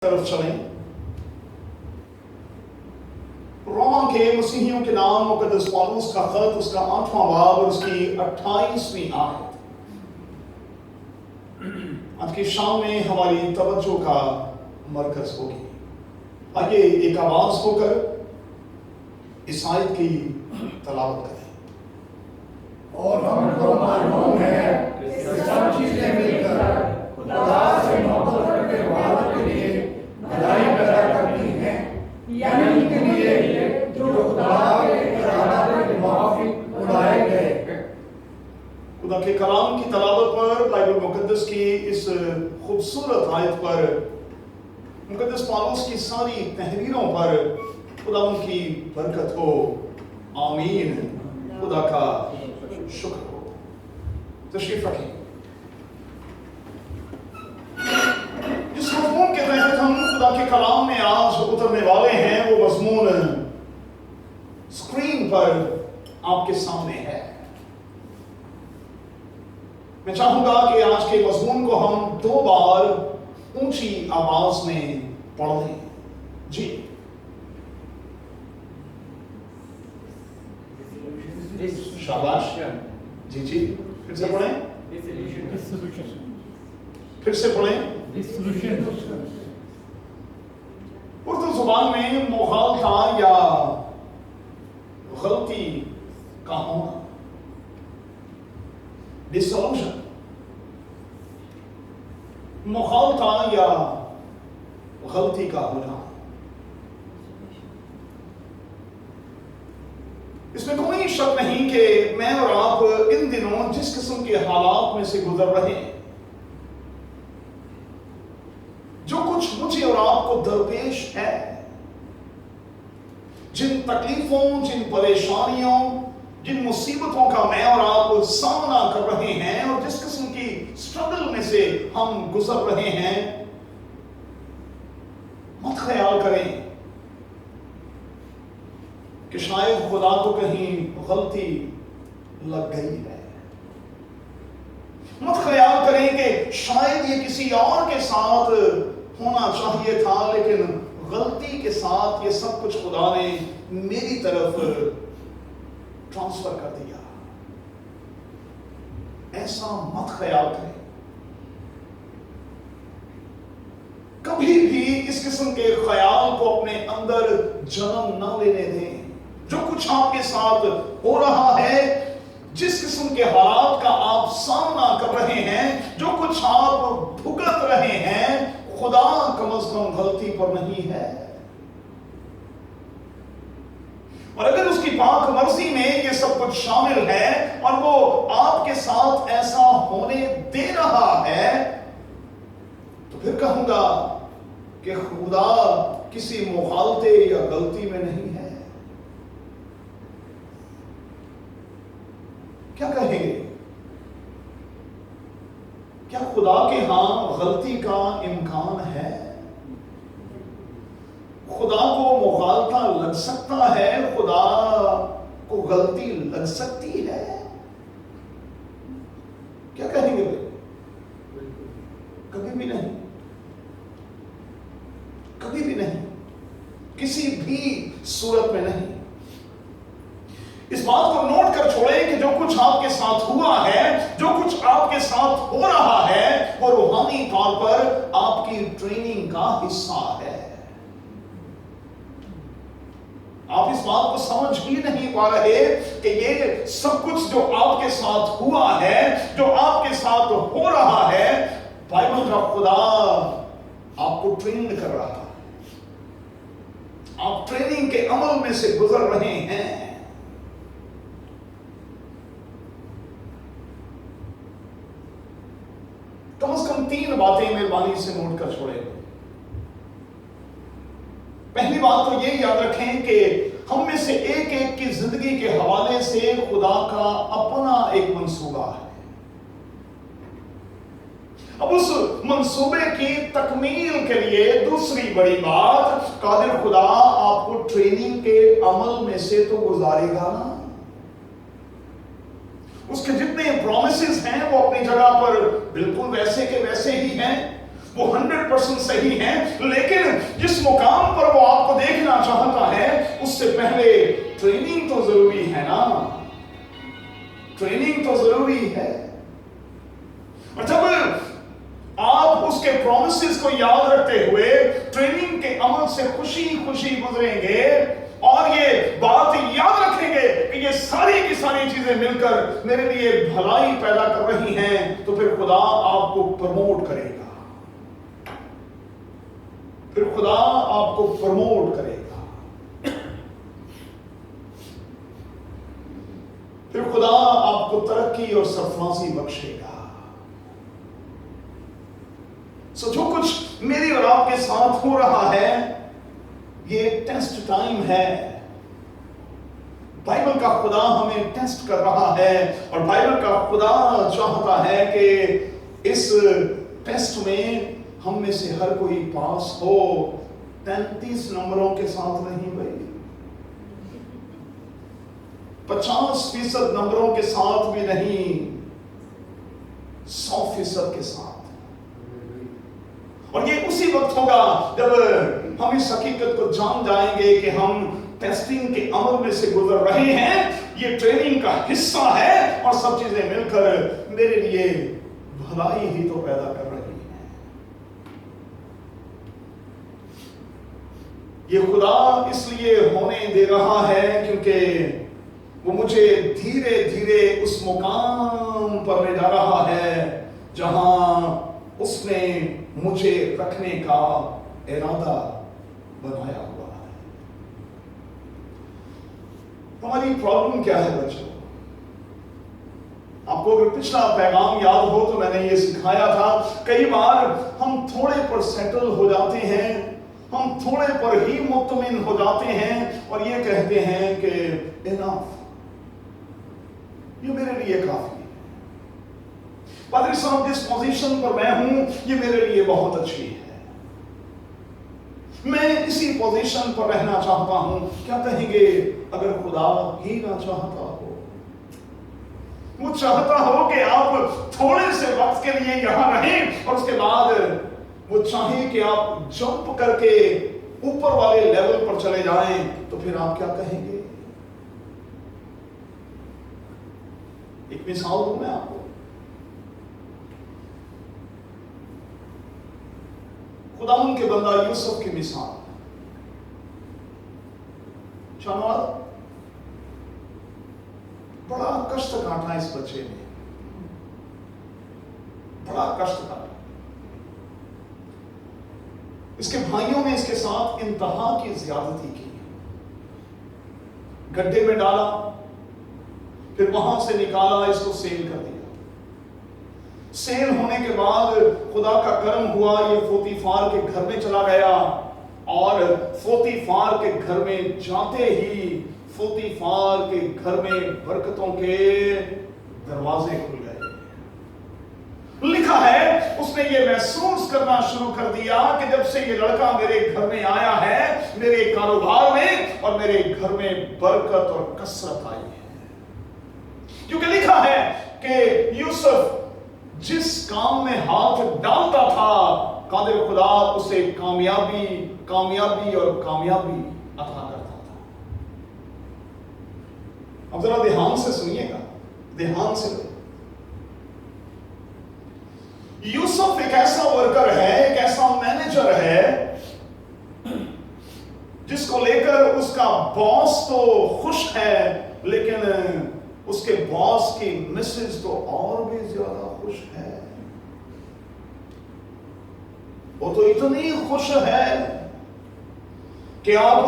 طرف چلیں۔ روما کے مسیحیوں کے نام مقدس پالوس کا خط، اس کا 8واں باب اور اس کی 28ویں آیت آج کی شام میں ہماری توجہ کا مرکز ہوگی۔ آئیے ایک آواز ہو کر اس آیت کی تلاوت کریں۔ اور ہم کو معلوم ہے کہ سب چیزیں مل کر خدا سے محبت رکھنے والوں کے لیے بھلائی پیدا کرتی ہیں، یعنی کے لیے جو خدا کے ارادے کے موافق بنائے گئے۔ خدا کے کلام کی تلاوت پر، بائبل مقدس کی اس خوبصورت آیت پر، مقدس پالوس کی ساری تحریروں پر خدا ان کی برکت ہو، آمین۔ خدا کا شکر ہو۔ تشریف رکھیں۔ جس مضمون کے تحت ہم خدا کے کلام میں آج اترنے والے ہیں وہ مضمون اسکرین پر آپ کے سامنے ہے۔ میں چاہوں گا کہ آج کے مضمون کو ہم 2 بار اونچی آواز میں پڑھ لیں۔ جی شاباش، جی پھر سے پڑھیں، پھر سے پڑھیں۔ اردو زبان میں مغالطہ یا غلطی کا ہونا، ڈسولوشن، مغالطہ یا غلطی کا ہونا، اس میں کوئی شک نہیں کہ میں اور آپ ان دنوں جس قسم کے حالات میں سے گزر رہے ہیں، جو کچھ مجھے اور آپ کو درپیش ہے، جن تکلیفوں، جن پریشانیوں، جن مصیبتوں کا میں اور آپ سامنا کر رہے ہیں اور جس قسم کی سٹرگل میں سے ہم گزر رہے ہیں، مت خیال کریں کہ شاید خدا کو کہیں غلطی لگ گئی ہے۔ مت خیال کریں کہ شاید یہ کسی اور کے ساتھ ہونا چاہیے تھا، لیکن غلطی کے ساتھ یہ سب کچھ خدا نے میری طرف ٹرانسفر کر دیا۔ ایسا مت خیال کریں۔ کبھی بھی اس قسم کے خیال کو اپنے اندر جنم نہ لینے دیں۔ جو کچھ آپ کے ساتھ ہو رہا ہے، جس قسم کے حالات کا آپ سامنا کر رہے ہیں، جو کچھ آپ بھگت رہے ہیں، خدا کم از کم غلطی پر نہیں ہے۔ اور اگر اس کی پاک مرضی میں یہ سب کچھ شامل ہے اور وہ آپ کے ساتھ ایسا ہونے دے رہا ہے، تو پھر کہوں گا کہ خدا کسی مغالطے یا غلطی میں نہیں ہے۔ کیا کہیں گے؟ کیا خدا کے ہاں غلطی کا امکان ہے؟ خدا کو مغالطہ لگ سکتا ہے؟ خدا کو غلطی لگ سکتی ہے؟ کیا کہیں گے بھائی؟ کبھی بھی نہیں، کبھی بھی نہیں، کسی بھی صورت میں نہیں۔ اس بات کو نوٹ کر چھوڑیں کہ جو کچھ آپ کے ساتھ ہوا ہے، جو کچھ آپ کے ساتھ ہو رہا ہے، وہ روحانی طور پر آپ کی ٹریننگ کا حصہ ہے۔ آپ اس بات کو سمجھ ہی نہیں پا رہے کہ یہ سب کچھ جو آپ کے ساتھ ہوا ہے، جو آپ کے ساتھ ہو رہا ہے، بائبل کا خدا آپ کو ٹرین کر رہا ہے۔ آپ ٹریننگ کے عمل میں سے گزر رہے ہیں۔ کم از کم 3 باتیں مہربانی سے نوٹ کر چھوڑیں۔ پہلی بات تو یہ یاد رکھیں کہ ہم میں سے ایک ایک کی زندگی کے حوالے سے خدا کا اپنا ایک منصوبہ ہے۔ اب اس منصوبے کی تکمیل کے لیے دوسری بڑی بات، قادر خدا آپ کو ٹریننگ کے عمل میں سے تو گزارے گا نا۔ اس کے جتنے پرومسز ہیں وہ اپنی جگہ پر بالکل ویسے کے ویسے ہی ہیں۔ वो 100% सही है, लेकिन जिस मुकाम पर वो आपको देखना चाहता है उससे पहले ट्रेनिंग तो जरूरी है ना, ट्रेनिंग तो जरूरी है। और जब आप उसके प्रोमिसेस को याद रखते हुए ट्रेनिंग के अमल से खुशी खुशी गुजरेंगे और ये बात याद रखेंगे कि ये सारी की सारी चीजें मिलकर मेरे लिए भलाई पैदा कर रही हैं, तो फिर खुदा आपको प्रमोट करेगा, फिर खुदा आपको प्रमोट करेगा, फिर खुदा आपको तरक्की और सरफराजी बख्शेगा। सो जो कुछ मेरी और आपके साथ हो रहा है ये टेस्ट टाइम है। बाइबल का खुदा हमें टेस्ट कर रहा है और बाइबल का खुदा चाहता है कि इस टेस्ट में हम में से हर कोई पास हो। 33 नंबरों के साथ नहीं भाई, 50% नंबरों के साथ भी नहीं, 100% के साथ। और ये उसी वक्त होगा जब हम इस हकीकत को जान जाएंगे कि हम टेस्टिंग के अमल में से गुजर रहे हैं, ये ट्रेनिंग का हिस्सा है और सब चीजें मिलकर मेरे लिए भलाई ही तो पैदा कर रही हैं। ये खुदा इसलिए होने दे रहा है क्योंकि वो मुझे धीरे धीरे उस मुकाम पर ले जा रहा है जहां उसने मुझे रखने का इरादा बनाया हुआ है। हमारी प्रॉब्लम क्या है बच्चों? आपको अगर पिछला पैगाम याद हो तो मैंने ये सिखाया था, कई बार हम थोड़े पर सेटल हो जाते हैं, हम थोड़े पर ही मुतमिन हो जाते हैं और ये कहते हैं कि इनफ, ये मेरे लिए काफी है। पादरी साहब जिस पोजीशन पर मैं हूं ये मेरे लिए बहुत अच्छी है, मैं इसी पोजीशन पर रहना चाहता हूं। क्या कहेंगे अगर खुदा ही ना चाहता हो? वो चाहता हो कि आप थोड़े से वक्त के लिए यहां रहें और उसके बाद वो चाहे कि आप जंप करके ऊपर वाले लेवल पर चले जाएं, तो फिर आप क्या कहेंगे? एक मिसाल दूं मैं आपको। खुदावंद के बंदा यूसुफ की मिसाल। शानवार बड़ा कष्ट काटा इस बच्चे ने, बड़ा कष्ट काटा। इसके भाइयों ने इसके साथ इंतहा की ज्यादती की, गड्ढे में डाला, फिर वहां से निकाला, इसको सेल कर दिया। सेल होने के बाद खुदा का करम हुआ, ये पोतीफार के घर में चला गया और पोतीफार के घर में जाते ही पोतीफार के घर में बरकतों के दरवाजे खुल गए। लिखा है उसने ये महसूस करना शुरू कर दिया कि जब से ये लड़का मेरे घर में आया है, मेरे कारोबार में और मेरे घर में बरकत और कसरत आई है। क्योंकि लिखा है कि यूसुफ जिस काम में हाथ डालता था कादिर खुदा उसे कामयाबी और कामयाबी अता करता था। अब जरा ध्यान से सुनिएगा, ध्यान से। यूसुफ एक ऐसा वर्कर है, एक ऐसा मैनेजर है जिसको लेकर उसका बॉस तो खुश है, लेकिन उसके बॉस की मिसेज तो और भी ज्यादा खुश है। वो तो इतनी खुश है कि आप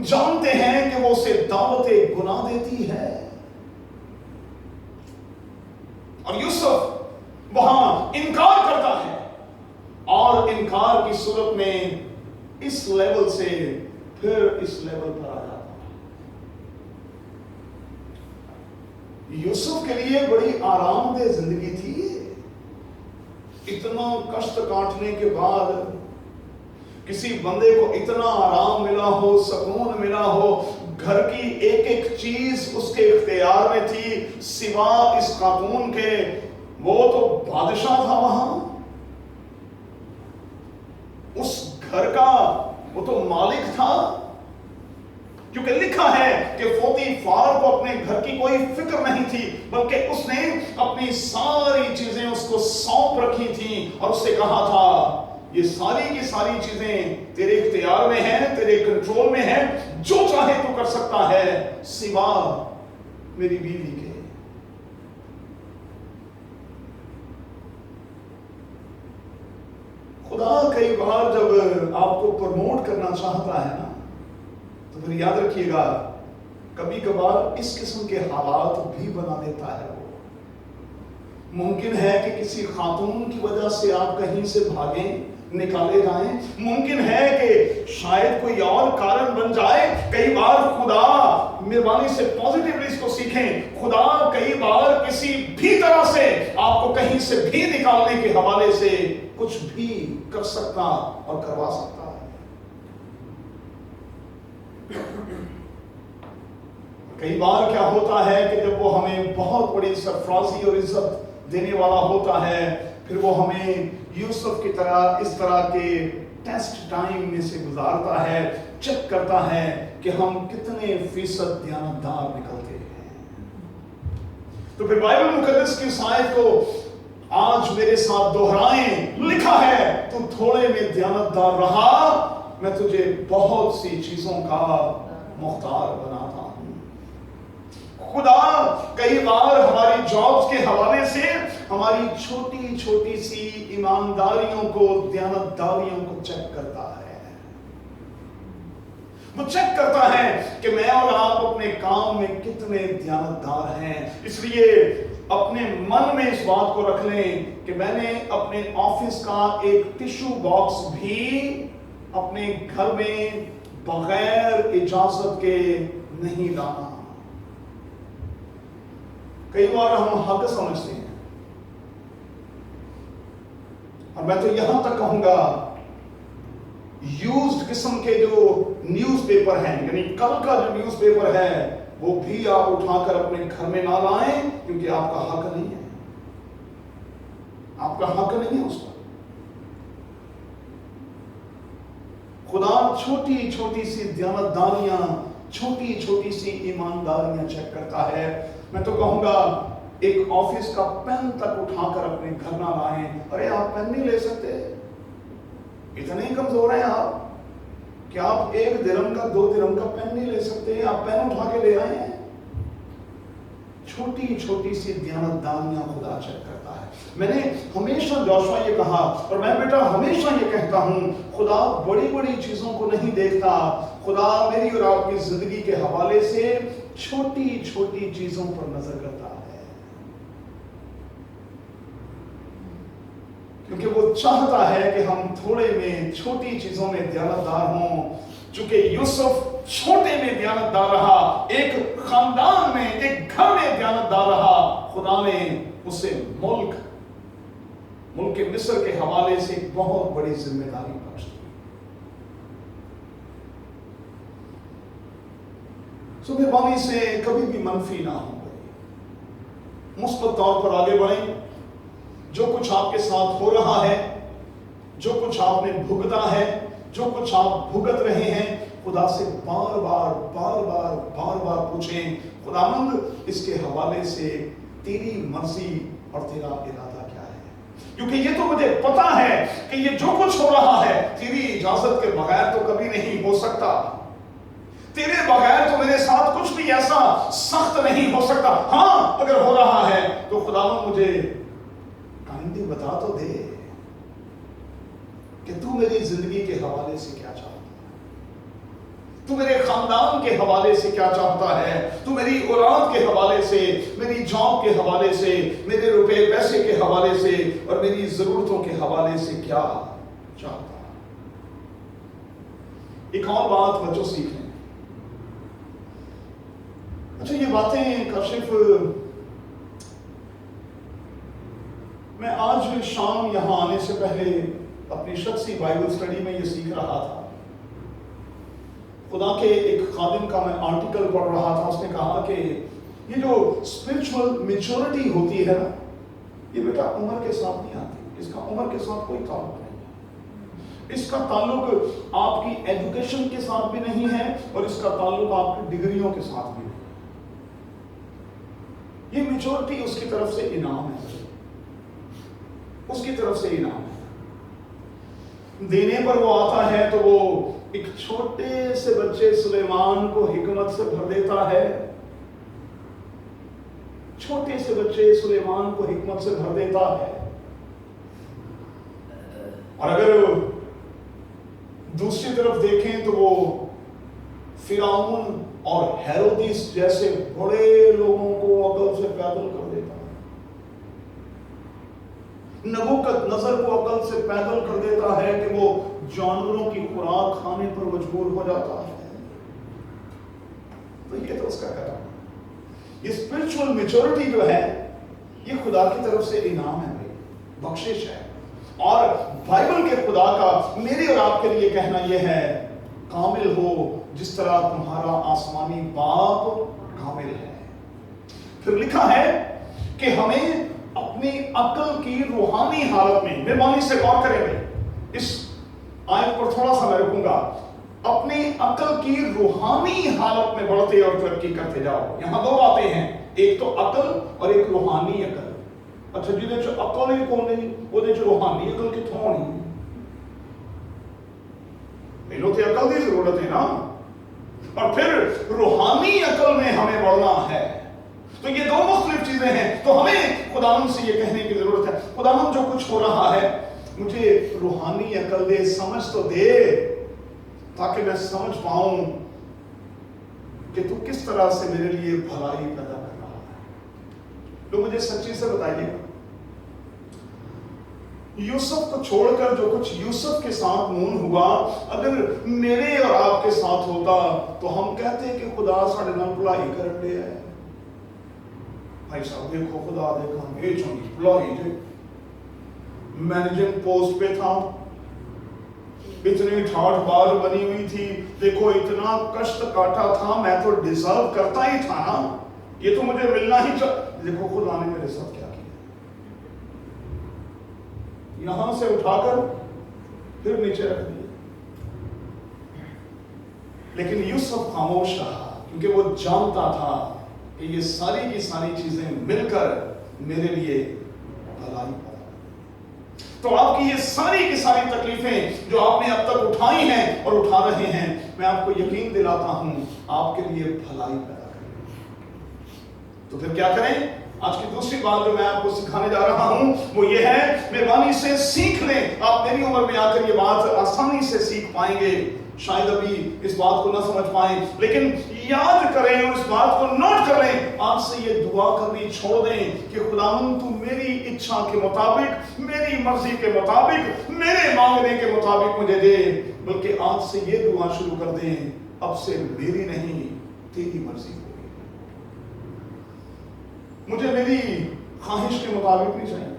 जानते हैं कि वो उसे दावतें गुना देती है। और यूसुफ वहां इनकार करता है और इनकार की सूरत में इस लेवल से फिर इस लेवल पर आ जाता है। यूसुफ के लिए बड़ी आरामदेह जिंदगी थी। इतना कष्ट काटने के बाद किसी बंदे को इतना आराम मिला हो, सुकून मिला हो, घर की एक एक चीज उसके इख्तियार में थी सिवा इस खातून के। वो तो बादशाह था वहां, घर का वो तो मालिक था, क्योंकि लिखा है कि पोतीफार को अपने घर की कोई फिक्र नहीं थी, बल्कि उसने अपनी सारी चीजें उसको सौंप रखी थी और उससे कहा था ये सारी की सारी चीजें तेरे इख्तियार में हैं, तेरे कंट्रोल में हैं, जो चाहे तू कर सकता है सिवा मेरी बीवी के। खुदा कई बार जब आपको प्रमोट करना चाहता है ना, तो फिर याद रखिएगा कभी कभार इस किस्म के हालात भी बना देता है वो। मुमकिन है कि किसी खातून की वजह से आप कहीं से भागें, निकाले जाएं, मुमकिन है कि शायद कोई और कारण बन जाए। कई बार खुदा मेहरबानी से पॉजिटिवली इसको सीखें, खुदा कई बार किसी भी तरह से आपको कहीं से भी निकालने के हवाले से कुछ भी कर सकता और करवा सकता है। कई बार क्या होता है कि जब वो हमें बहुत बड़ी सरफराजी और इज्जत देने वाला होता है, फिर वो हमें यूसुफ की तरह इस तरह के टेस्ट टाइम में से गुजारता है, चेक करता है कि हम कितने फीसद दयानतदार निकलते हैं। तो फिर बाइबल मुकद्दस की इस आयत को आज मेरे साथ दोहराएं। लिखा है तू थोड़े में दयानतदार रहा, मैं तुझे बहुत सी चीजों का मुख्तार बनाता हूं। खुदा कई बार हमारी जॉब्स के हवाले से हमारी छोटी छोटी सी ईमानदारियों को, दयानतदारियों को चेक करता है। वो चेक करता है कि मैं और आप अपने काम में कितने दयानतदार हैं। इसलिए अपने मन में इस बात को रख लें कि मैंने अपने ऑफिस का एक टिश्यू बॉक्स भी अपने घर में बगैर इजाजत के नहीं लाना। कई बार हम हक समझते हैं, और मैं तो यहां तक कहूंगा यूज्ड किस्म के जो न्यूज़पेपर हैं, यानी कल का जो न्यूज़पेपर है, वो भी आप उठाकर अपने घर में ना लाएं, क्योंकि आपका हक नहीं है, आपका हक नहीं है उस पर। खुदा छोटी छोटी सी दयानतदारियां, छोटी छोटी सी ईमानदारियां चेक करता है। मैं तो कहूंगा एक ऑफिस का पेन तक उठाकर अपने घर ना लाएं। अरे आप पेन नहीं ले सकते, इतने ही कमजोर हैं आप कि आप 1 दिरहम का 2 दिरहम का पेन नहीं ले सकते, आप पेन उठा के ले आए हैं। छोटी छोटी सी दयानतदारियां खुदा चेक करता है। मैंने हमेशा जोशुआ ये कहा, और मैं बेटा हमेशा ये कहता हूं, खुदा बड़ी बड़ी चीजों को नहीं देखता, खुदा मेरी और आपकी जिंदगी के हवाले से छोटी छोटी चीजों पर नजर करता है, क्योंकि वो चाहता है कि हम थोड़े में, छोटी चीजों में दयानतदार हों। चूंकि यूसुफ छोटे में दयानतदार रहा, एक खानदान में, एक घर में दयानतदार रहा, खुदा ने उसे मुल्क के मिस्र के हवाले से एक बहुत बड़ी जिम्मेदारी बख्श दी। सो मेहरबानी से कभी भी मनफी ना हो, मुस्बत तौर पर आगे बढ़ें। जो कुछ आपके साथ हो रहा है, जो कुछ आपने भुगता है, जो कुछ आप भुगत रहे हैं, खुदा से बार बार पूछें, खुदावंद इसके हवाले से तेरी मर्जी और तेरा इरादा क्या है, क्योंकि ये तो मुझे पता है कि ये जो कुछ हो रहा है तेरी इजाजत के बगैर तो कभी नहीं हो सकता। तेरे बगैर तो मेरे साथ कुछ भी ऐसा सख्त नहीं हो सकता। हाँ, अगर हो रहा है तो खुदावंद मुझे काइंडली बता तो दे कि तू मेरी जिंदगी के हवाले से क्या चाहता है, तू मेरे खानदान के हवाले से क्या चाहता है, तू मेरी औलाद के हवाले से, मेरी जॉब के हवाले से, मेरे रुपए पैसे के हवाले से और मेरी जरूरतों के हवाले से क्या चाहता है। एक और बात बच्चों सीख लें। अच्छा, ये बातें काशिफ मैं आज शाम यहां आने से पहले अपनी शख्सी बाइबल स्टडी में ये सीख रहा था। खुदा के एक खादिम का मैं आर्टिकल पढ़ रहा था, उसने कहा कि ये जो स्पिरिचुअल मैच्योरिटी होती है ना, ये बेटा उम्र के साथ नहीं आती, इसका उम्र के साथ कोई ताल्लुक नहीं है। इसका ताल्लुक आपकी एजुकेशन के साथ भी नहीं है और इसका ताल्लुक आपकी डिग्रियों के साथ भी नहीं। ये मेच्योरिटी उसकी तरफ से इनाम है, उसकी तरफ से इनाम है। देने पर वो आता है तो वो एक छोटे से बच्चे सुलेमान को हिकमत से भर देता है, छोटे से बच्चे सुलेमान को हिकमत से भर देता है। और अगर दूसरी तरफ देखें तो वो फिरौन और हेरोदिस जैसे बड़े लोगों को अकल से पैदल कर देता है, नबूकदनेस्सर को अकल से पैदल कर देता है कि वो जानवरों की खुराक खाने पर मजबूर हो जाता है। तो ये तो उसका काम है। ये स्पिरिचुअल मैच्योरिटी जो है ये खुदा की तरफ से इनाम है भाई, बख्शिश है। और बाइबल के खुदा का मेरे और आपके लिए कहना यह है, कामिल हो जिस तरह तुम्हारा आसमानी बाप कामिल है। फिर लिखा है कि हमें अपनी अकल की रूहानी हालत में, मेहरबानी से गौर करेंगे इस आयत पर थोड़ा सा मैं रुकूंगा, अपनी अकल की रूहानी हालत में बढ़ते और तरक्की करते जाओ। यहां दो बातें हैं, एक तो अकल और एक रूहानी अकल। अच्छा जिहदे च अकल ही कोई नहीं ਉਹਦੇ ਚ रूहानी अकल कित्थों आनी? पहले तो अकल की जरूरत है ना, और फिर रूहानी अकल में हमें बढ़ना है। तो ये दो मुख्तलिफ चीजें हैं। तो हमें खुदावंद से ये कहने की जरूरत है, खुदावंद जो कुछ हो रहा है मुझे रूहानी अकल दे, समझ तो दे, ताकि मैं समझ पाऊं कि तू किस तरह से मेरे लिए भलाई पैदा कर रहा है। तो मुझे सच्ची से बताइए, यूसुफ को छोड़कर जो कुछ यूसुफ के साथ नून हुआ, अगर मेरे और आपके साथ होता तो हम कहते कि खुदा साढ़े नाल भलाई कर लिया है। भाई साहब देखो, खुदा देखा ये चंगी भलाई जे मैनेजिंग पोस्ट पे था, इतनी ठाठ बार बनी हुई थी, देखो इतना कष्ट काटा था, मैं तो डिजर्व करता ही था ना, ये तो मुझे मिलना ही चाहिए। देखो खुदा ने मेरे साथ क्या किया, यहां से उठाकर फिर नीचे रख दिया। लेकिन यूसुफ खामोश रहा, क्योंकि वो जानता था कि ये सारी की सारी चीजें मिलकर मेरे लिए भलाई पैदा। तो आपकी ये सारी की सारी तकलीफें जो आपने अब तक उठाई हैं और उठा रहे हैं, मैं आपको यकीन दिलाता हूं आपके लिए भलाई पैदा करें। तो फिर क्या करें? आज की दूसरी बात जो मैं आपको सिखाने जा रहा हूं वो ये है, मेहरबानी से सीख लें। आप मेरी उम्र में आकर ये बात आसानी से सीख पाएंगे, शायद अभी इस बात को ना समझ पाएं, लेकिन याद करें और इस बात को नोट कर लें। आज से ये दुआ करनी छोड़ दें कि खुदावंद तू मेरी इच्छा के मुताबिक, मेरी मर्जी के मुताबिक, मेरे मांगने के मुताबिक मुझे दे, बल्कि आज से ये दुआ शुरू कर दें, अब से मेरी नहीं तेरी मर्जी होगी। मुझे मेरी ख्वाहिश के मुताबिक नहीं चाहिए,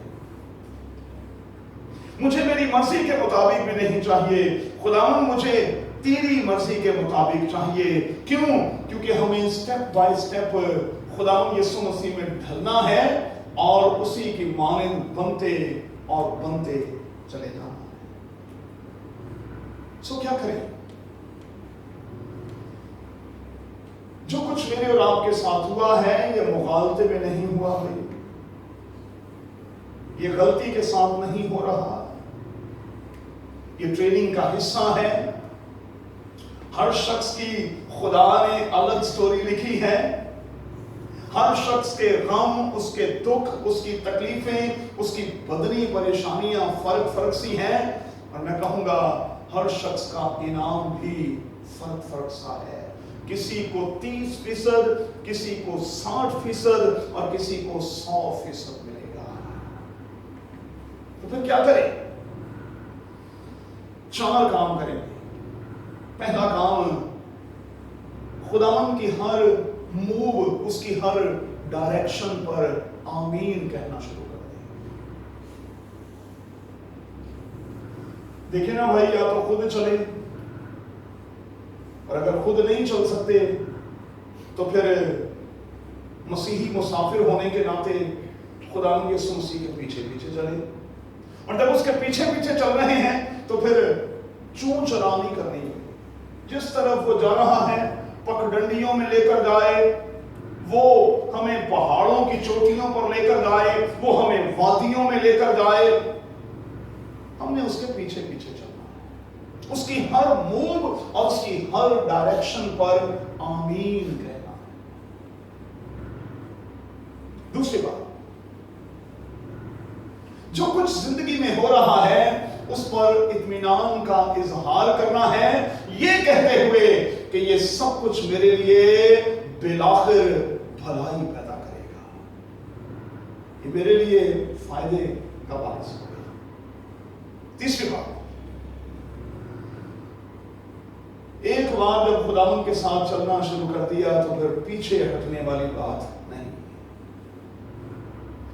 मुझे मेरी मर्जी के मुताबिक भी नहीं चाहिए, खुदावंद मुझे तेरी मर्जी के मुताबिक चाहिए। क्यों? क्योंकि हमें स्टेप बाय स्टेप खुदावंद यीशु मसीह में ढलना है और उसी की मानंद बनते और बनते चले जाना है। सो क्या करें? जो कुछ मेरे और आपके साथ हुआ है ये मुगालते में नहीं हुआ भाई, ये गलती के साथ नहीं हो रहा, ये ट्रेनिंग का हिस्सा है। हर शख्स की खुदा ने अलग स्टोरी लिखी है, हर शख्स के गम, उसके दुख, उसकी तकलीफें, उसकी बदनी परेशानियां फर्क फर्क सी हैं, और मैं कहूंगा हर शख्स का इनाम भी फर्क फर्क सा है। किसी को 30%, किसी को 60% और किसी को 100% मिलेगा। तो फिर क्या करें? 4 काम करेंगे। पहला काम, खुदावंद की हर मूव, उसकी हर डायरेक्शन पर आमीन कहना शुरू कर दें। देखिए ना भाई, या तो खुद चले, और अगर खुद नहीं चल सकते तो फिर मसीही मुसाफिर होने के नाते खुदावंद यीशु मसीह के पीछे पीछे चले, और जब उसके पीछे पीछे चल रहे हैं तो फिर चोंचरा नहीं करनी है। जिस तरफ वो जा रहा है पगडंडियों में लेकर जाए, वो हमें पहाड़ों की चोटियों पर लेकर जाए, वो हमें वादियों में लेकर जाए, हमने उसके पीछे पीछे चलना है। उसकी हर मूव और उसकी हर डायरेक्शन पर आमीन कहना है। दूसरी बात, जो कुछ जिंदगी में हो रहा है उस पर इत्मीनान का इजहार करना है, ये कहते हुए कि ये सब कुछ मेरे लिए बिलाखिर भलाई पैदा करेगा, ये मेरे लिए फायदे का बायस होगा। तीसरी बात, एक बार जब खुदावंद के साथ चलना शुरू कर दिया तो फिर पीछे हटने वाली बात नहीं।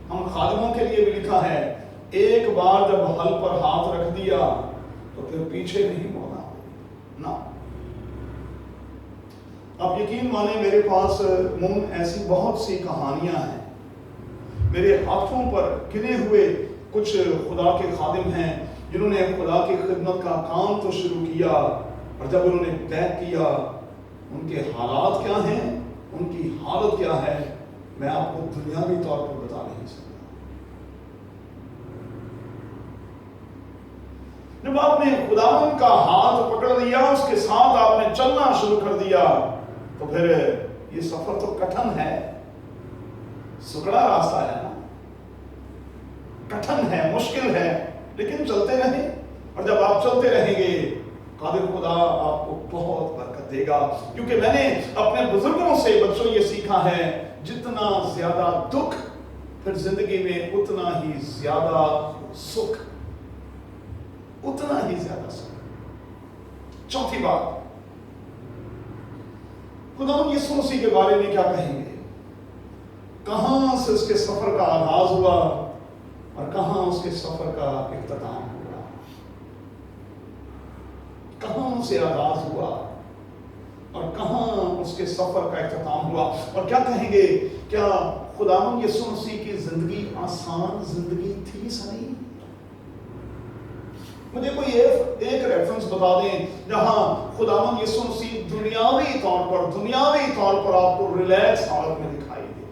हम खादिमों के लिए भी लिखा है, एक बार जब हल पर हाथ रख दिया तो फिर पीछे नहीं मुड़ना ना। आप यकीन माने, मेरे पास ऐसी बहुत सी कहानियां हैं। मेरे हाथों पर गिने हुए कुछ खुदा के खादिम हैं जिन्होंने खुदा की खिदमत का काम तो शुरू किया, और जब उन्होंने तय किया उनके हालात क्या हैं, उनकी हालत क्या है, मैं आपको दुनियावी तौर पर बता नहीं सकता। जब आपने खुदावंद का हाथ पकड़ लिया, उसके साथ आपने चलना शुरू कर दिया, तो फिर ये सफर तो कठिन है, सुगड़ा रास्ता है ना, कठिन है, मुश्किल है, लेकिन चलते रहें। और जब आप चलते रहेंगे, कादिर खुदा आपको बहुत बरकत देगा। क्योंकि मैंने अपने बुजुर्गों से बच्चों ये सीखा है, जितना ज्यादा दुख फिर जिंदगी में उतना ही ज्यादा सुख, उतना ही ज्यादा सुख। चौथी बात, खुदावंद यीशु मसीह के बारे में क्या कहेंगे? कहां से उसके सफर का आगाज हुआ और कहां उसके सफर का इख्तिताम हुआ? कहां से आगाज हुआ और कहां उसके सफर का इख्तिताम हुआ? और क्या कहेंगे, क्या खुदावंद यीशु मसीह की जिंदगी आसान जिंदगी थी? सही। मुझे कोई एक रेफरेंस बता दें जहां खुदावंद यीशु मसीह दुनियावी तौर पर आपको रिलैक्स हालत में दिखाई दे।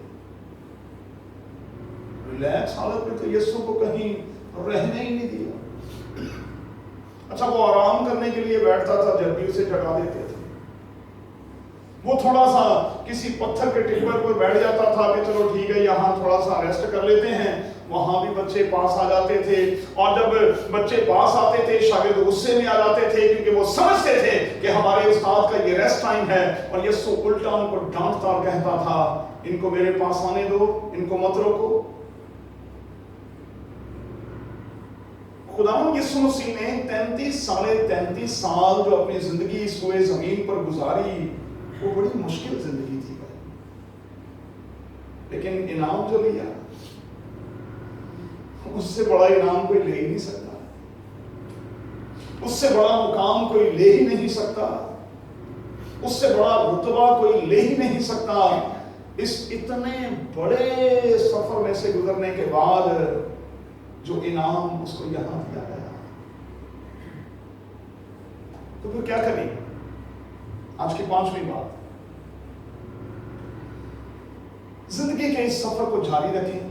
रिलैक्स हालत में तो यीशु को कहीं रहने ही नहीं दिया। अच्छा, वो आराम करने के लिए बैठता था, जब भी उसे जगा देते थे। वो थोड़ा सा किसी पत्थर के टिब्बर पर बैठ जाता था कि चलो ठीक है, यहाँ थोड़ा सा रेस्ट कर लेते हैं। वहां भी बच्चे पास आ जाते थे, और जब बच्चे पास आते थे शागिर्द गुस्से में आ जाते थे, क्योंकि वो समझते थे कि हमारे उस्ताद का ये रेस्ट टाइम है। और यीशु उल्टा उनको डांटता और कहता था, इनको मेरे पास आने दो, इनको मत रोको। खुदावंद यीशु मसीह ने 33 साल जो अपनी जिंदगी इस हुए जमीन पर गुजारी, वो बड़ी मुश्किल जिंदगी थी भाई, लेकिन इनाम जो लिया, उससे बड़ा इनाम कोई ले ही नहीं सकता, उससे बड़ा मुकाम कोई ले ही नहीं सकता, उससे बड़ा रुतबा कोई ले ही नहीं सकता। इस इतने बड़े सफर में से गुजरने के बाद जो इनाम उसको यहां दिया गया, तो फिर क्या करें? आज की 5वीं बात, जिंदगी के इस सफर को जारी रखें।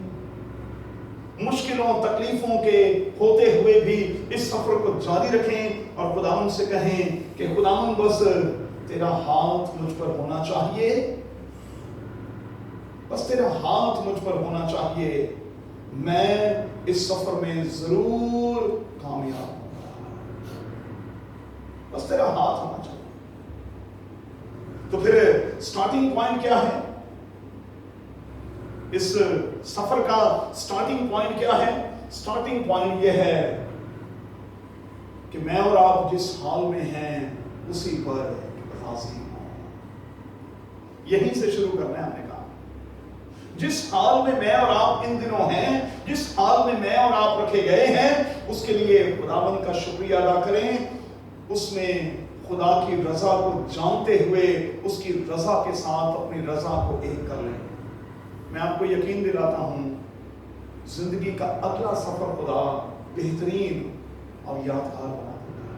मुश्किलों तकलीफों के होते हुए भी इस सफर को जारी रखें और खुदावंद से कहें कि खुदावंद बस तेरा हाथ मुझ पर होना चाहिए, बस तेरा हाथ मुझ पर होना चाहिए, मैं इस सफर में जरूर कामयाब होऊंगा, बस तेरा हाथ होना चाहिए। तो फिर स्टार्टिंग पॉइंट क्या है? इस सफर का स्टार्टिंग पॉइंट क्या है? स्टार्टिंग पॉइंट यह है कि मैं और आप जिस हाल में हैं उसी पर राजी हों। यहीं से शुरू करना है हमने कहा। जिस हाल में मैं और आप इन दिनों हैं, जिस हाल में मैं और आप रखे गए हैं, उसके लिए खुदावंद का शुक्रिया अदा करें। उसमें खुदा की रजा को जानते हुए उसकी रजा के साथ अपनी रजा को एक कर लें। मैं आपको यकीन दिलाता हूं, जिंदगी का अगला सफर खुदा बेहतरीन और यादगार बना देगा।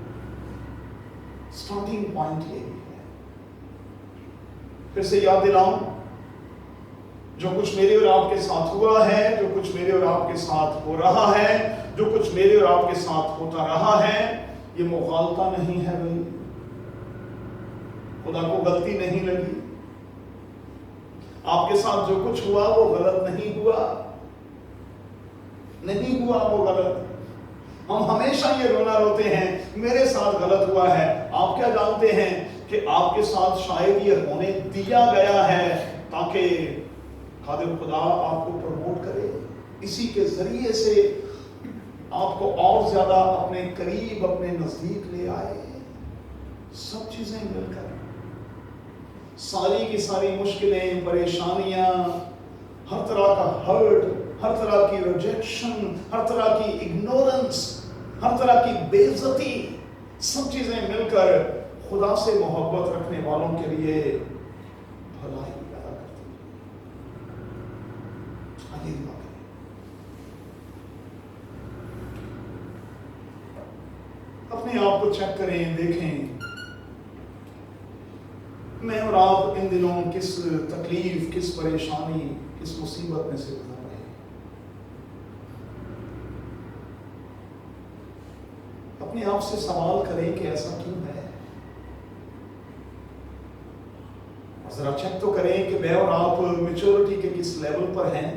स्टार्टिंग पॉइंट यही है। फिर से याद दिलाऊं, जो कुछ मेरे और आपके साथ हुआ है, जो कुछ मेरे और आपके साथ हो रहा है, जो कुछ मेरे और आपके साथ होता रहा है, ये मुखालता नहीं है भाई। खुदा को गलती नहीं लगी। आपके साथ जो कुछ हुआ वो गलत नहीं हुआ, नहीं हुआ वो गलत। हम हमेशा ये रोना रोते हैं मेरे साथ गलत हुआ है। आप क्या जानते हैं कि आपके साथ शायद ये होने दिया गया है ताकि खादिम खुदा आपको प्रमोट करे, इसी के जरिए से आपको और ज्यादा अपने करीब, अपने नजदीक ले आए। सब चीजें मिलकर, सारी की सारी मुश्किलें, परेशानियां, हर तरह का हर्ट, हर तरह की रिजेक्शन, हर तरह की इग्नोरेंस, हर तरह की बेइज्जती, सब चीजें मिलकर खुदा से मोहब्बत रखने वालों के लिए भलाई पैदा करती है। आगे दुआ करें। अपने आप को चेक करें, देखें मैं और आप इन दिनों किस तकलीफ, किस परेशानी, किस मुसीबत में से गुजर रहे हैं। अपने आप से सवाल करें कि ऐसा क्यों है। और जरा चेक तो करें कि मैं और आप मैच्योरिटी के किस लेवल पर हैं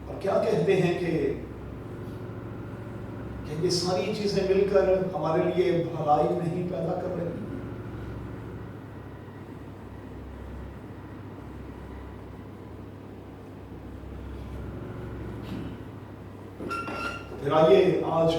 और क्या कहते हैं कि ये सारी चीजें मिलकर हमारे लिए भलाई नहीं पैदा कर रही। फिर आइए आज